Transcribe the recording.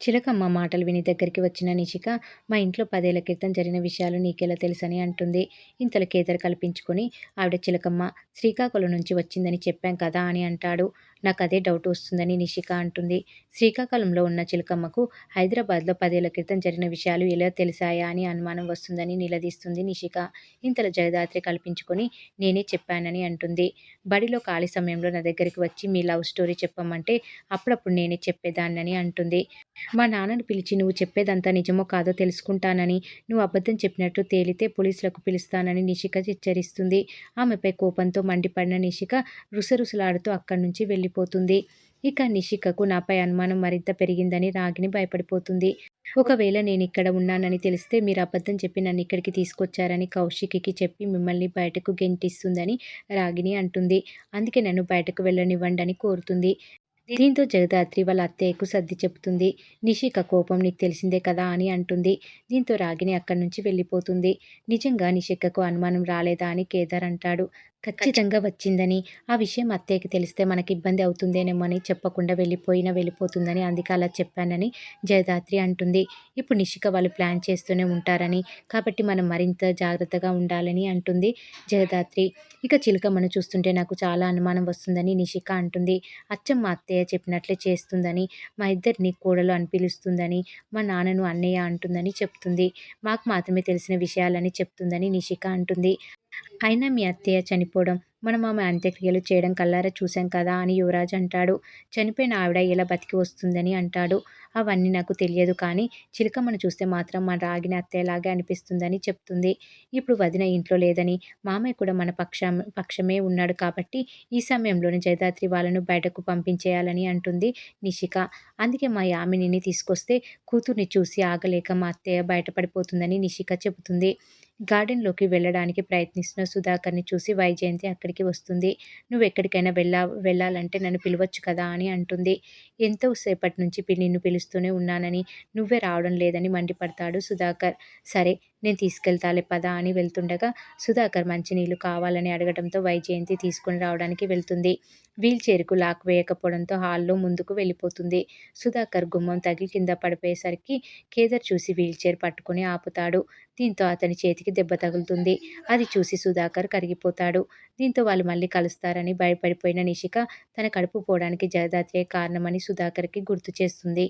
చిలకమ్మ మాటలు విని దగ్గరికి వచ్చిన నిషిక, మా ఇంట్లో 10 ఏళ్ల క్రితం జరిగిన విషయాలు నీకెలా తెలుసని అంటుంది. ఇంతలో కేదార్ కల్పించుకొని, ఆవిడ చిలకమ్మ శ్రీకాకుళం నుంచి వచ్చిందని చెప్పాం కదా అని అంటాడు. నాకదే డౌట్ వస్తుందని నిషిక అంటుంది. శ్రీకాకుళంలో ఉన్న చిలకమ్మకు హైదరాబాద్లో 10 ఏళ్ల క్రితం జరిగిన విషయాలు ఎలా తెలిసాయా అని అనుమానం వస్తుందని నిలదీస్తుంది నిషిక. ఇంతలో జగదాత్రి కల్పించుకొని, నేనే చెప్పానని అంటుంది. బడిలో ఖాళీ సమయంలో నా దగ్గరికి వచ్చి మీ లవ్ స్టోరీ చెప్పమంటే అప్పుడప్పుడు నేనే చెప్పేదాన్నని అంటుంది. మా నాన్నను పిలిచి నువ్వు చెప్పేదంతా నిజమో కాదో తెలుసుకుంటానని, నువ్వు అబద్ధం చెప్పినట్టు తేలితే పోలీసులకు పిలుస్తానని నిషిక హెచ్చరిస్తుంది. ఆమెపై కోపంతో మండిపడిన నిషిక రుసరుసలాడుతూ అక్కడి నుంచి వెళ్ళిపోతుంది. ఇక నిషికకు నాపై అనుమానం మరింత పెరిగిందని రాగిణి భయపడిపోతుంది. ఒకవేళ నేనిక్కడ ఉన్నానని తెలిస్తే మీరు అబద్ధం చెప్పి నన్ను ఇక్కడికి తీసుకొచ్చారని కౌశిక్కి చెప్పి మిమ్మల్ని బయటకు గెంటిస్తుందని రాగిణి అంటుంది. అందుకే నన్ను బయటకు వెళ్ళనివ్వండని కోరుతుంది. దీంతో జగదాత్రి వాళ్ళ అత్తయ్యకు సర్ది చెబుతుంది. నిషిక కోపం నీకు తెలిసిందే కదా అని అంటుంది. దీంతో రాగిణి అక్కడి నుంచి వెళ్ళిపోతుంది. నిజంగా నిషికకు అనుమానం రాలేదా అని కేదార్ అంటాడు. ఖచ్చితంగా వచ్చిందని, ఆ విషయం అత్తయ్యకి తెలిస్తే మనకి ఇబ్బంది అవుతుందేమోనని చెప్పకుండా వెళ్ళిపోతుందని అందుకే అలా చెప్పానని జయదాత్రి అంటుంది. ఇప్పుడు నిషిక వాళ్ళు ప్లాన్ చేస్తూనే ఉంటారని, కాబట్టి మనం మరింత జాగ్రత్తగా ఉండాలని అంటుంది జయదాత్రి. ఇక చిలకమ్మను చూస్తుంటే నాకు చాలా అనుమానం వస్తుందని నిషిక అంటుంది. అచ్చం మా అత్తయ్య చెప్పినట్లే చేస్తుందని, మా ఇద్దరిని కోడలు అని పిలుస్తుందని, మా నాన్నను అన్నయ్య అంటుందని చెప్తుంది. మాకు మాత్రమే తెలిసిన విషయాలని చెప్తుందని నిషిక అంటుంది. అయినా మీ అత్తయ్య చనిపోవడం, మనం ఆమె అంత్యక్రియలు చేయడం కళ్ళారా చూశాం కదా అని యువరాజ్ అంటాడు. చనిపోయిన ఆవిడ ఎలా బతికి వస్తుందని అంటాడు. అవన్నీ నాకు తెలియదు కానీ చిలకమ్మను చూస్తే మాత్రం మా రాగిని అత్తయ్యలాగే అనిపిస్తుందని చెప్తుంది. ఇప్పుడు వదిన ఇంట్లో లేదని, మామయ్య కూడా మన పక్షమే ఉన్నాడు కాబట్టి ఈ సమయంలోనే జయదాత్రి వాళ్ళను బయటకు పంపించేయాలని అంటుంది నిషిక. అందుకే మా యామినిని తీసుకొస్తే కూతుర్ని చూసి ఆగలేక మా అత్తయ్య బయటపడిపోతుందని నిషిక చెబుతుంది. గార్డెన్లోకి వెళ్ళడానికి ప్రయత్నిస్తున్న సుధాకర్ని చూసి వైజయంతి అక్కడికి వస్తుంది. నువ్వెక్కడికైనా వెళ్ళాలంటే నన్ను పిలవచ్చు కదా అని అంటుంది. ఎంతో సేపటి నుంచి నిన్ను పిలుస్తూనే ఉన్నానని, నువ్వే రావడం లేదని మండిపడతాడు సుధాకర్. సరే నేను తీసుకెళ్తాలే పద అని వెళ్తుండగా సుధాకర్ మంచినీళ్లు కావాలని అడగడంతో వైజయంతి తీసుకుని రావడానికి వెళ్తుంది. వీల్ చైర్కు లాక్ వేయకపోవడంతో హాల్లో ముందుకు వెళ్ళిపోతుంది. సుధాకర్ గుమ్మం తగిలి కింద పడిపోయేసరికి కేదార్ చూసి వీల్ చైర్ పట్టుకుని ఆపుతాడు. దీంతో అతని చేతికి దెబ్బ తగులుతుంది. అది చూసి సుధాకర్ కరిగిపోతాడు. దీంతో వాళ్ళు మళ్ళీ కలుస్తారని భయపడిపోయిన నిషిక తన కడుపు పోవడానికి జగదాత్రే కారణమని సుధాకర్కి గుర్తు చేస్తుంది.